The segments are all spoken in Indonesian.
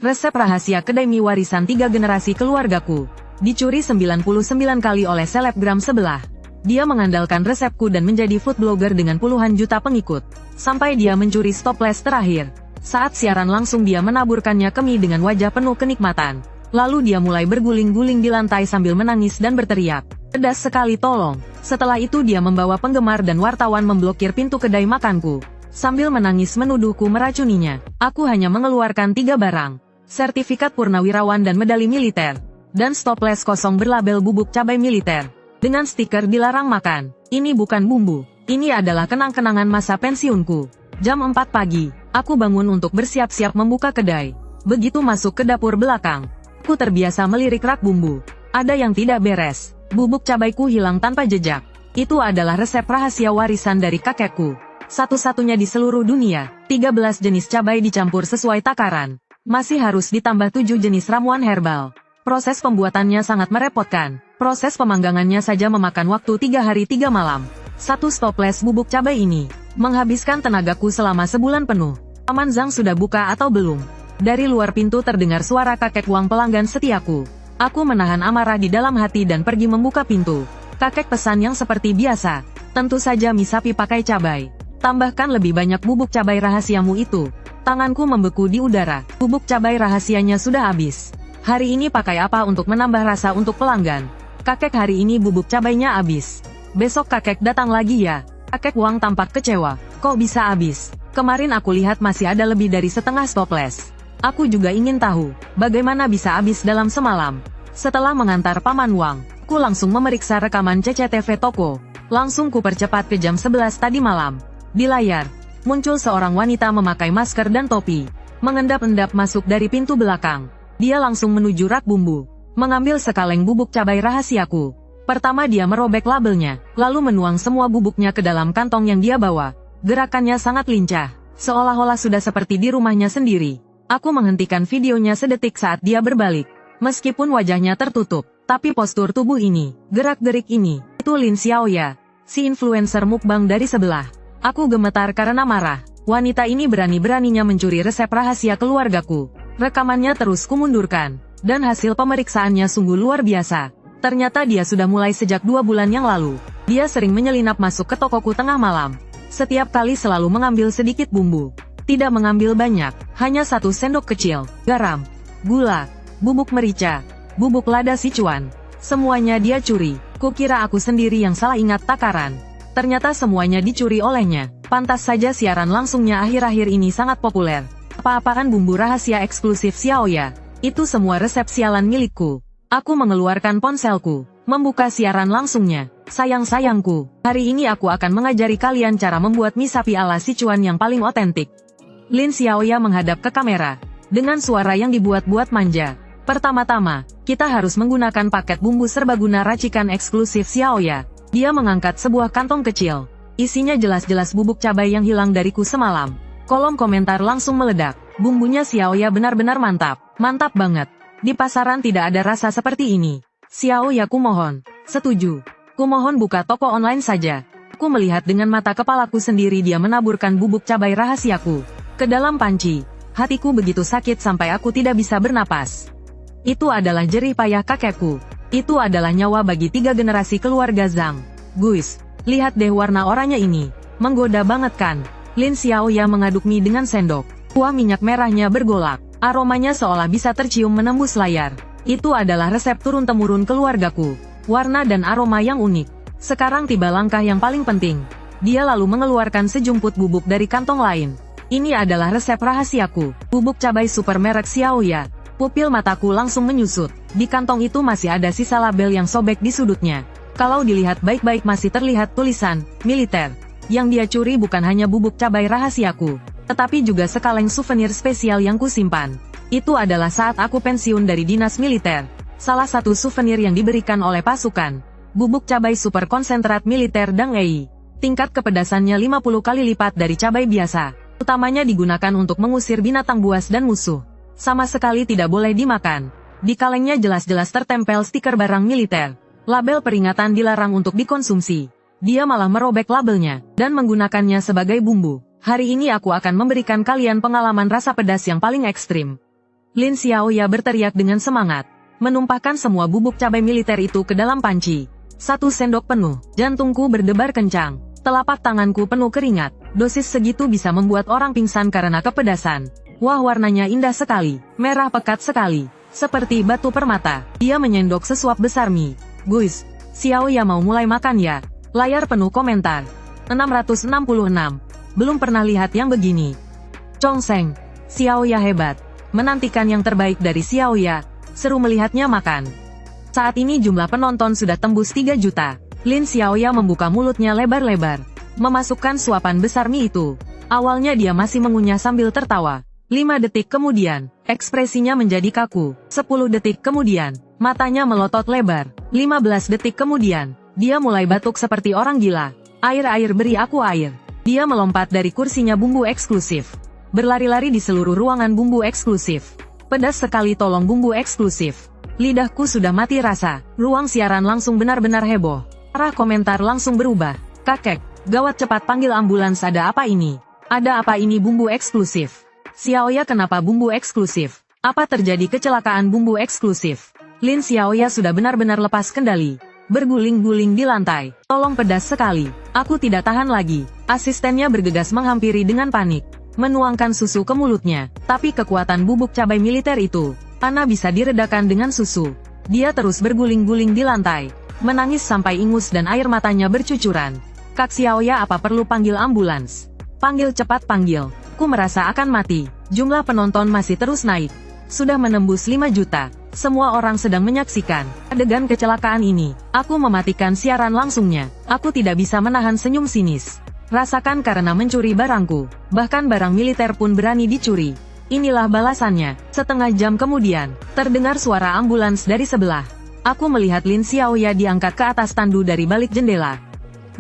Resep rahasia kedai mie warisan 3 generasi keluargaku. Dicuri 99 kali oleh selebgram sebelah. Dia mengandalkan resepku dan menjadi food blogger dengan puluhan juta pengikut. Sampai dia mencuri stoples terakhir. Saat siaran langsung dia menaburkannya ke mie dengan wajah penuh kenikmatan. Lalu dia mulai berguling-guling di lantai sambil menangis dan berteriak, "Pedas sekali tolong." Setelah itu dia membawa penggemar dan wartawan memblokir pintu kedai makanku. Sambil menangis menuduhku meracuninya. Aku hanya mengeluarkan 3 barang. Sertifikat purnawirawan dan medali militer. Dan stoples kosong berlabel bubuk cabai militer. Dengan stiker dilarang makan. Ini bukan bumbu. Ini adalah kenang-kenangan masa pensiunku. Jam 4 pagi, aku bangun untuk bersiap-siap membuka kedai. Begitu masuk ke dapur belakang, aku terbiasa melirik rak bumbu. Ada yang tidak beres. Bubuk cabaiku hilang tanpa jejak. Itu adalah resep rahasia warisan dari kakekku. Satu-satunya di seluruh dunia. 13 jenis cabai dicampur sesuai takaran. Masih harus ditambah 7 jenis ramuan herbal. Proses pembuatannya sangat merepotkan. Proses pemanggangannya saja memakan waktu 3 hari 3 malam. Satu stoples bubuk cabai ini menghabiskan tenagaku selama sebulan penuh. Paman Zhang sudah buka atau belum? Dari luar pintu terdengar suara kakek Wang pelanggan setiaku. Aku menahan amarah di dalam hati dan pergi membuka pintu. Kakek pesan yang seperti biasa. Tentu saja mie sapi pakai cabai. Tambahkan lebih banyak bubuk cabai rahasiamu itu. Tanganku membeku di udara. Bubuk cabai rahasianya sudah habis. Hari ini pakai apa untuk menambah rasa untuk pelanggan? Kakek, hari ini bubuk cabainya habis. Besok kakek datang lagi ya. Kakek Wang tampak kecewa. Kok bisa habis? Kemarin aku lihat masih ada lebih dari setengah stoples. Aku juga ingin tahu, bagaimana bisa habis dalam semalam. Setelah mengantar Paman Wang, aku langsung memeriksa rekaman CCTV toko. Langsung kupercepat ke jam 11 tadi malam. Di layar, muncul seorang wanita memakai masker dan topi. Mengendap-endap masuk dari pintu belakang. Dia langsung menuju rak bumbu. Mengambil sekaleng bubuk cabai rahasiaku. Pertama dia merobek labelnya, lalu menuang semua bubuknya ke dalam kantong yang dia bawa. Gerakannya sangat lincah, seolah-olah sudah seperti di rumahnya sendiri. Aku menghentikan videonya sedetik saat dia berbalik. Meskipun wajahnya tertutup, tapi postur tubuh ini, gerak-gerik ini, itu Lin Xiaoya, si influencer mukbang dari sebelah. Aku gemetar karena marah. Wanita ini berani-beraninya mencuri resep rahasia keluargaku. Rekamannya terus kumundurkan, dan hasil pemeriksaannya sungguh luar biasa. Ternyata dia sudah mulai sejak 2 bulan yang lalu. Dia sering menyelinap masuk ke tokoku tengah malam. Setiap kali selalu mengambil sedikit bumbu. Tidak mengambil banyak, hanya 1 sendok kecil, garam, gula, bubuk merica, bubuk lada Sichuan. Semuanya dia curi. Kukira aku sendiri yang salah ingat takaran. Ternyata semuanya dicuri olehnya. Pantas saja siaran langsungnya akhir-akhir ini sangat populer. Apa-apaan bumbu rahasia eksklusif Xiaoya. Itu semua resep sialan milikku. Aku mengeluarkan ponselku, membuka siaran langsungnya. Sayang-sayangku, hari ini aku akan mengajari kalian cara membuat mie sapi ala Sichuan yang paling otentik. Lin Xiaoya menghadap ke kamera, dengan suara yang dibuat-buat manja. Pertama-tama, kita harus menggunakan paket bumbu serbaguna racikan eksklusif Xiaoya. Dia mengangkat sebuah kantong kecil. Isinya jelas-jelas bubuk cabai yang hilang dariku semalam. Kolom komentar langsung meledak. Bumbunya Xiaoya benar-benar mantap. Mantap banget. Di pasaran tidak ada rasa seperti ini. Xiaoya, kumohon. Setuju. Kumohon buka toko online saja. Aku melihat dengan mata kepalaku sendiri dia menaburkan bubuk cabai rahasiaku ke dalam panci. Hatiku begitu sakit sampai aku tidak bisa bernapas. Itu adalah jerih payah kakekku. Itu adalah nyawa bagi 3 generasi keluarga Zhang. Guys, lihat deh warna oranye ini. Menggoda banget kan? Lin Xiaoya mengaduk mie dengan sendok. Kuah minyak merahnya bergolak. Aromanya seolah bisa tercium menembus layar. Itu adalah resep turun-temurun keluargaku. Warna dan aroma yang unik. Sekarang tiba langkah yang paling penting. Dia lalu mengeluarkan sejumput bubuk dari kantong lain. Ini adalah resep rahasiaku. Bubuk cabai super merek Xiaoya. Pupil mataku langsung menyusut. Di kantong itu masih ada sisa label yang sobek di sudutnya. Kalau dilihat baik-baik masih terlihat tulisan militer. Yang dia curi bukan hanya bubuk cabai rahasiaku, tetapi juga sekaleng souvenir spesial yang kusimpan. Itu adalah saat aku pensiun dari dinas militer. Salah satu souvenir yang diberikan oleh pasukan. Bubuk cabai super konsentrat militer Dang Ei. Tingkat kepedasannya 50 kali lipat dari cabai biasa. Utamanya digunakan untuk mengusir binatang buas dan musuh. Sama sekali tidak boleh dimakan. Di kalengnya jelas-jelas tertempel stiker barang militer. Label peringatan dilarang untuk dikonsumsi. Dia malah merobek labelnya, dan menggunakannya sebagai bumbu. Hari ini aku akan memberikan kalian pengalaman rasa pedas yang paling ekstrim. Lin Xiaoya berteriak dengan semangat, menumpahkan semua bubuk cabai militer itu ke dalam panci. 1 sendok penuh, jantungku berdebar kencang, telapak tanganku penuh keringat. Dosis segitu bisa membuat orang pingsan karena kepedasan. Wah, warnanya indah sekali, merah pekat sekali, seperti batu permata. Dia menyendok sesuap besar mie. Guys, Xiaoya mau mulai makan ya? Layar penuh komentar. 666. Belum pernah lihat yang begini. Chong Seng, Xiaoya hebat. Menantikan yang terbaik dari Xiaoya. Seru melihatnya makan. Saat ini jumlah penonton sudah tembus 3 juta. Lin Xiaoya membuka mulutnya lebar-lebar, memasukkan suapan besar mie itu. Awalnya dia masih mengunyah sambil tertawa. 5 detik kemudian, ekspresinya menjadi kaku. 10 detik kemudian, matanya melotot lebar. 15 detik kemudian, dia mulai batuk seperti orang gila. Air, beri aku air. Dia melompat dari kursinya bumbu eksklusif. Berlari-lari di seluruh ruangan bumbu eksklusif. Pedas sekali, tolong bumbu eksklusif. Lidahku sudah mati rasa. Ruang siaran langsung benar-benar heboh. Arah komentar langsung berubah. Kakek, gawat, cepat panggil ambulans, ada apa ini? Ada apa ini bumbu eksklusif? Xiaoya, kenapa bumbu eksklusif? Apa terjadi kecelakaan bumbu eksklusif? Lin Xiaoya sudah benar-benar lepas kendali. Berguling-guling di lantai. Tolong, pedas sekali. Aku tidak tahan lagi. Asistennya bergegas menghampiri dengan panik. Menuangkan susu ke mulutnya. Tapi kekuatan bubuk cabai militer itu, Ana bisa diredakan dengan susu. Dia terus berguling-guling di lantai, menangis sampai ingus dan air matanya bercucuran. Kak Xiaoya, apa perlu panggil ambulans? Panggil, cepat panggil. Ku merasa akan mati. Jumlah penonton masih terus naik. Sudah menembus 5 juta. Semua orang sedang menyaksikan adegan kecelakaan ini. Aku mematikan siaran langsungnya. Aku tidak bisa menahan senyum sinis. Rasakan, karena mencuri barangku. Bahkan barang militer pun berani dicuri. Inilah balasannya. Setengah jam kemudian, terdengar suara ambulans dari sebelah. Aku melihat Lin Xiaoya diangkat ke atas tandu dari balik jendela.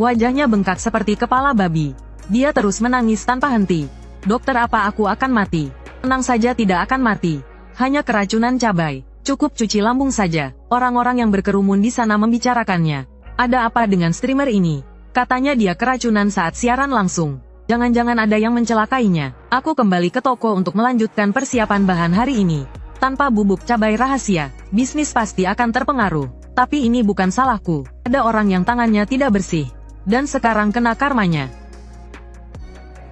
Wajahnya bengkak seperti kepala babi. Dia terus menangis tanpa henti. Dokter, apa aku akan mati? Tenang saja, tidak akan mati. Hanya keracunan cabai. Cukup cuci lambung saja. Orang-orang yang berkerumun di sana membicarakannya. Ada apa dengan streamer ini? Katanya dia keracunan saat siaran langsung. Jangan-jangan ada yang mencelakainya. Aku kembali ke toko untuk melanjutkan persiapan bahan hari ini. Tanpa bubuk cabai rahasia, bisnis pasti akan terpengaruh. Tapi ini bukan salahku. Ada orang yang tangannya tidak bersih. Dan sekarang kena karmanya.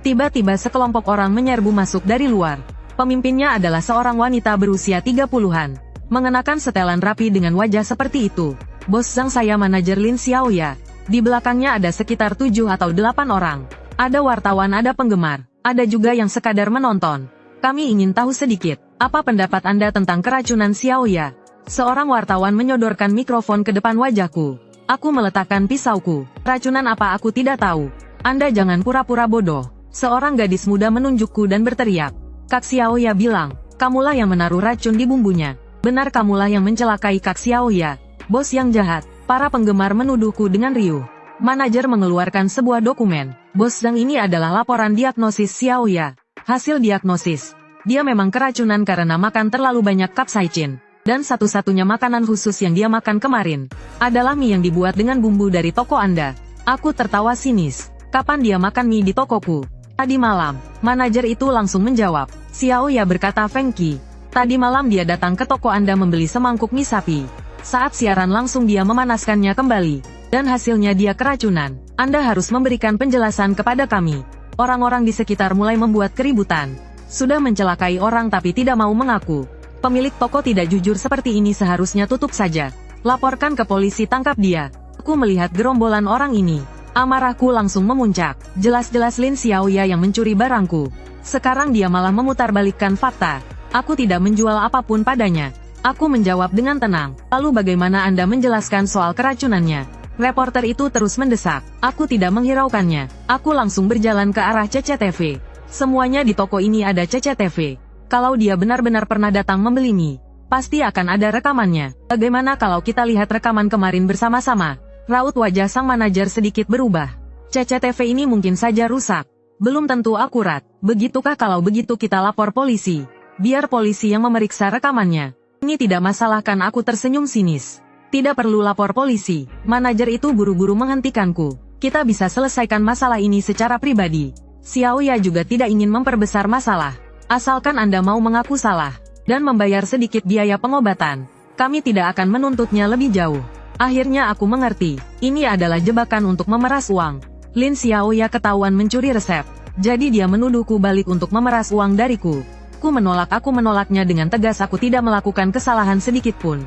Tiba-tiba sekelompok orang menyerbu masuk dari luar. Pemimpinnya adalah seorang wanita berusia 30-an. Mengenakan setelan rapi dengan wajah seperti itu. Bos Zhang, saya manajer Lin Xiaoya. Di belakangnya ada sekitar 7 atau 8 orang. Ada wartawan, ada penggemar, ada juga yang sekadar menonton. Kami ingin tahu sedikit, apa pendapat Anda tentang keracunan Xiaoya? Seorang wartawan menyodorkan mikrofon ke depan wajahku. Aku meletakkan pisauku. Racunan apa, aku tidak tahu. Anda jangan pura-pura bodoh. Seorang gadis muda menunjukku dan berteriak. Kak Xiaoya bilang, kamulah yang menaruh racun di bumbunya. Benar, kamulah yang mencelakai Kak Xiaoya. Bos yang jahat. Para penggemar menuduhku dengan riuh. Manajer mengeluarkan sebuah dokumen. Bos Zhang, ini adalah laporan diagnosis Xiaoya. Hasil diagnosis. Dia memang keracunan karena makan terlalu banyak capsaicin. Dan satu-satunya makanan khusus yang dia makan kemarin adalah mie yang dibuat dengan bumbu dari toko Anda. Aku tertawa sinis. Kapan dia makan mie di tokoku? Tadi malam. Manajer itu langsung menjawab. Xiaoya, berkata Feng Qi. Tadi malam dia datang ke toko Anda membeli semangkuk mie sapi. Saat siaran langsung dia memanaskannya kembali. Dan hasilnya dia keracunan. Anda harus memberikan penjelasan kepada kami. Orang-orang di sekitar mulai membuat keributan. Sudah mencelakai orang tapi tidak mau mengaku. Pemilik toko tidak jujur seperti ini seharusnya tutup saja. Laporkan ke polisi, tangkap dia. Aku melihat gerombolan orang ini. Amarahku langsung memuncak. Jelas-jelas Lin Xiaoya yang mencuri barangku. Sekarang dia malah memutarbalikkan fakta. Aku tidak menjual apapun padanya. Aku menjawab dengan tenang. Lalu bagaimana Anda menjelaskan soal keracunannya? Reporter itu terus mendesak. Aku tidak menghiraukannya. Aku langsung berjalan ke arah CCTV. Semuanya di toko ini ada CCTV. Kalau dia benar-benar pernah datang membeli mie, pasti akan ada rekamannya. Bagaimana kalau kita lihat rekaman kemarin bersama-sama? Raut wajah sang manajer sedikit berubah. CCTV ini mungkin saja rusak. Belum tentu akurat. Begitukah? Kalau begitu kita lapor polisi. Biar polisi yang memeriksa rekamannya. Ini tidak masalah, kan? Aku tersenyum sinis. Tidak perlu lapor polisi. Manajer itu buru-buru menghentikanku. Kita bisa selesaikan masalah ini secara pribadi. Xiaoya juga tidak ingin memperbesar masalah. Asalkan Anda mau mengaku salah. dan membayar sedikit biaya pengobatan. Kami tidak akan menuntutnya lebih jauh. Akhirnya aku mengerti, ini adalah jebakan untuk memeras uang. Lin Xiaoya ketahuan mencuri resep. Jadi dia menuduhku balik untuk memeras uang dariku. Aku menolaknya dengan tegas. Aku tidak melakukan kesalahan sedikit pun.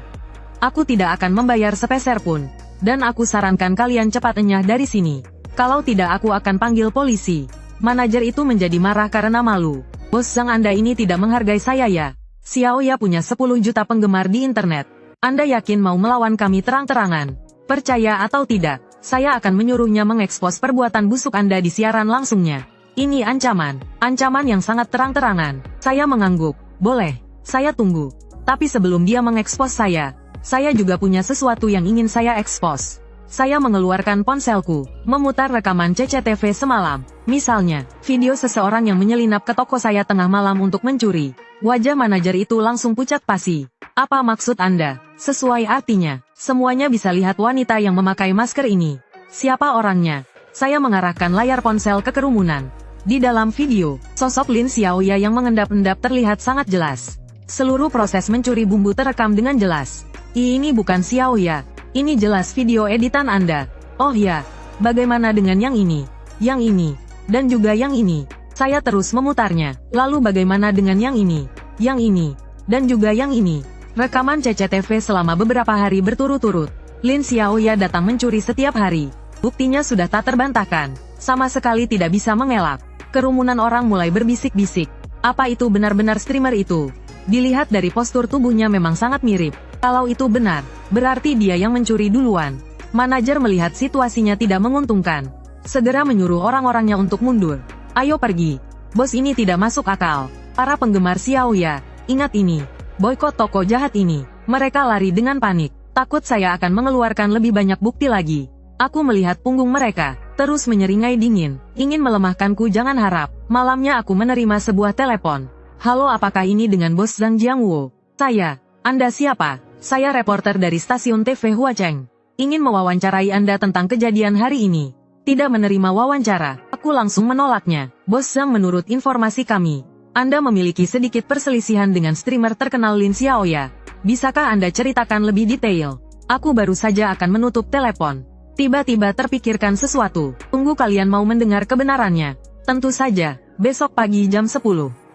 Aku tidak akan membayar sepeser pun. Dan aku sarankan kalian cepat enyah dari sini. Kalau tidak aku akan panggil polisi. Manajer itu menjadi marah karena malu. Bos Zhang, Anda ini tidak menghargai saya ya. Xiaoya punya 10 juta penggemar di internet. Anda yakin mau melawan kami terang-terangan? Percaya atau tidak, saya akan menyuruhnya mengekspos perbuatan busuk Anda di siaran langsungnya. Ini ancaman yang sangat terang-terangan. Saya mengangguk. Boleh, saya tunggu. Tapi sebelum dia mengekspos saya juga punya sesuatu yang ingin saya ekspos. Saya mengeluarkan ponselku, memutar rekaman CCTV semalam. Misalnya, video seseorang yang menyelinap ke toko saya tengah malam untuk mencuri. Wajah manajer itu langsung pucat pasi. Apa maksud Anda? Sesuai artinya, semuanya bisa lihat wanita yang memakai masker ini. Siapa orangnya? Saya mengarahkan layar ponsel ke kerumunan. Di dalam video, sosok Lin Xiaoya yang mengendap-endap terlihat sangat jelas. Seluruh proses mencuri bumbu terekam dengan jelas. Ini bukan Xiaoya. Ini jelas video editan Anda. Oh ya, bagaimana dengan yang ini? Yang ini, dan juga yang ini. Saya terus memutarnya. Lalu bagaimana dengan yang ini? Yang ini, dan juga yang ini. Rekaman CCTV selama beberapa hari berturut-turut. Lin Xiaoya datang mencuri setiap hari. Buktinya sudah tak terbantahkan. Sama sekali tidak bisa mengelak. Kerumunan orang mulai berbisik-bisik. Apa itu benar-benar streamer itu? Dilihat dari postur tubuhnya memang sangat mirip. Kalau itu benar, berarti dia yang mencuri duluan. Manajer melihat situasinya tidak menguntungkan. Segera menyuruh orang-orangnya untuk mundur. Ayo pergi. Bos ini tidak masuk akal. Para penggemar Xiaoya, ingat ini. Boykot toko jahat ini. Mereka lari dengan panik. Takut saya akan mengeluarkan lebih banyak bukti lagi. Aku melihat punggung mereka terus menyeringai dingin. Ingin melemahkanku, jangan harap. Malamnya aku menerima sebuah telepon. Halo, apakah ini dengan Bos Zhang Jiangwo? Saya. Anda siapa? Saya reporter dari stasiun TV Huacheng. Ingin mewawancarai Anda tentang kejadian hari ini. Tidak menerima wawancara. Aku langsung menolaknya. Bos Zhang, menurut informasi kami, Anda memiliki sedikit perselisihan dengan streamer terkenal Lin Xiaoya. Bisakah Anda ceritakan lebih detail? Aku baru saja akan menutup telepon. Tiba-tiba terpikirkan sesuatu. Tunggu, kalian mau mendengar kebenarannya? Tentu saja. Besok pagi jam 10.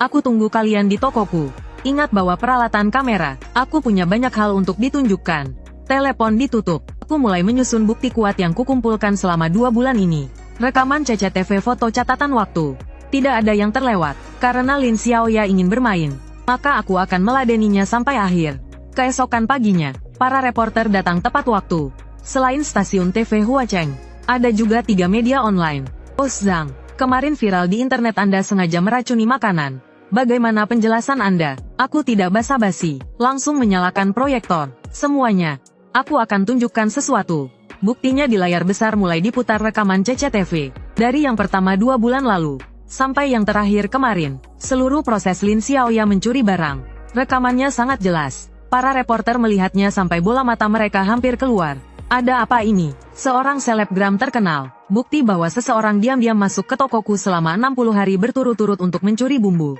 Aku tunggu kalian di tokoku. Ingat bawa peralatan kamera. Aku punya banyak hal untuk ditunjukkan. Telepon ditutup. Aku mulai menyusun bukti kuat yang kukumpulkan selama 2 bulan ini. Rekaman CCTV, foto, catatan waktu. Tidak ada yang terlewat. Karena Lin Xiaoya ingin bermain, maka aku akan meladeninya sampai akhir. Keesokan paginya, para reporter datang tepat waktu. Selain stasiun TV Huacheng, ada juga 3 media online. Bos Zhang, kemarin viral di internet Anda sengaja meracuni makanan. Bagaimana penjelasan Anda? Aku tidak basa-basi, langsung menyalakan proyektor. Semuanya. Aku akan tunjukkan sesuatu. Buktinya di layar besar mulai diputar rekaman CCTV. Dari yang pertama 2 bulan lalu, sampai yang terakhir kemarin. Seluruh proses Lin Xiaoya mencuri barang. Rekamannya sangat jelas. Para reporter melihatnya sampai bola mata mereka hampir keluar. Ada apa ini? Seorang selebgram terkenal. Bukti bahwa seseorang diam-diam masuk ke tokoku selama 60 hari berturut-turut untuk mencuri bumbu.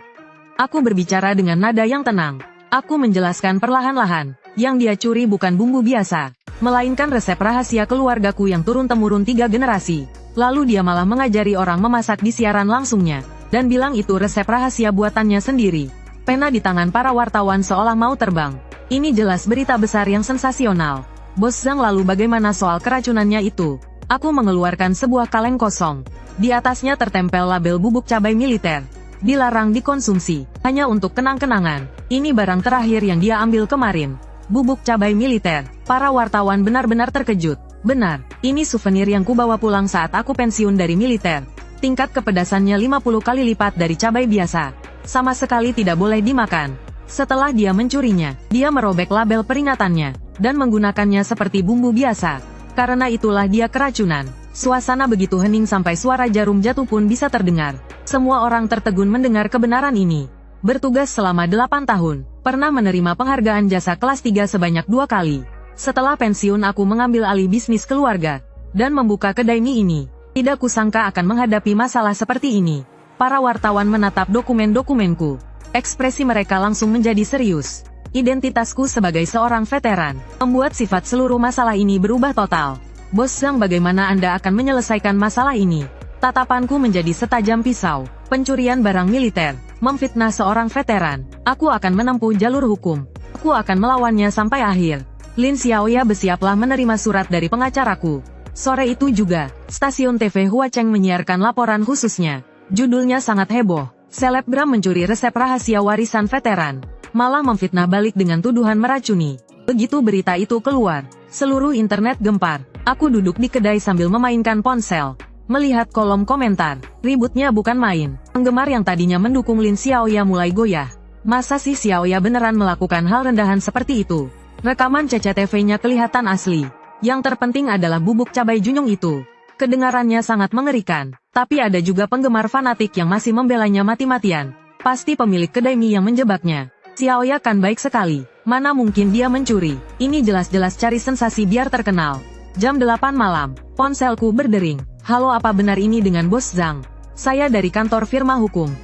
Aku berbicara dengan nada yang tenang. Aku menjelaskan perlahan-lahan. Yang dia curi bukan bumbu biasa, melainkan resep rahasia keluargaku yang turun-temurun 3 generasi. Lalu dia malah mengajari orang memasak di siaran langsungnya. Dan bilang itu resep rahasia buatannya sendiri. Pena di tangan para wartawan seolah mau terbang. Ini jelas berita besar yang sensasional. Bos Zhang, lalu bagaimana soal keracunannya itu? Aku mengeluarkan sebuah kaleng kosong. Di atasnya tertempel label bubuk cabai militer. Dilarang dikonsumsi, hanya untuk kenang-kenangan. Ini barang terakhir yang dia ambil kemarin. Bubuk cabai militer. Para wartawan benar-benar terkejut. Benar, ini souvenir yang kubawa pulang saat aku pensiun dari militer. Tingkat kepedasannya 50 kali lipat dari cabai biasa. Sama sekali tidak boleh dimakan. Setelah dia mencurinya, dia merobek label peringatannya, dan menggunakannya seperti bumbu biasa. Karena itulah dia keracunan. Suasana begitu hening sampai suara jarum jatuh pun bisa terdengar. Semua orang tertegun mendengar kebenaran ini. Bertugas selama 8 tahun, pernah menerima penghargaan jasa kelas 3 sebanyak 2 kali. Setelah pensiun aku mengambil alih bisnis keluarga, dan membuka kedai mie ini. Tidak kusangka akan menghadapi masalah seperti ini. Para wartawan menatap dokumen-dokumenku. Ekspresi mereka langsung menjadi serius. Identitasku sebagai seorang veteran membuat sifat seluruh masalah ini berubah total. Bos Zhang, bagaimana Anda akan menyelesaikan masalah ini? Tatapanku menjadi setajam pisau. Pencurian barang militer, memfitnah seorang veteran. Aku akan menempuh jalur hukum. Aku akan melawannya sampai akhir. Lin Xiaoya bersiaplah menerima surat dari pengacaraku. Sore itu juga, stasiun TV Huacheng menyiarkan laporan khususnya. Judulnya sangat heboh. Selebgram mencuri resep rahasia warisan veteran. Malah memfitnah balik dengan tuduhan meracuni. Begitu berita itu keluar, seluruh internet gempar. Aku duduk di kedai sambil memainkan ponsel. Melihat kolom komentar, ributnya bukan main. Penggemar yang tadinya mendukung Lin Xiaoya mulai goyah. Masa sih Xiaoya beneran melakukan hal rendahan seperti itu? Rekaman CCTV-nya kelihatan asli. Yang terpenting adalah bubuk cabai junjung itu. Kedengarannya sangat mengerikan. Tapi ada juga penggemar fanatik yang masih membelanya mati-matian. Pasti pemilik kedai mie yang menjebaknya. Xiaoya kan baik sekali. Mana mungkin dia mencuri? Ini jelas-jelas cari sensasi biar terkenal. Jam 8 malam, ponselku berdering. Halo, apa benar ini dengan Bos Zhang? Saya dari kantor firma hukum.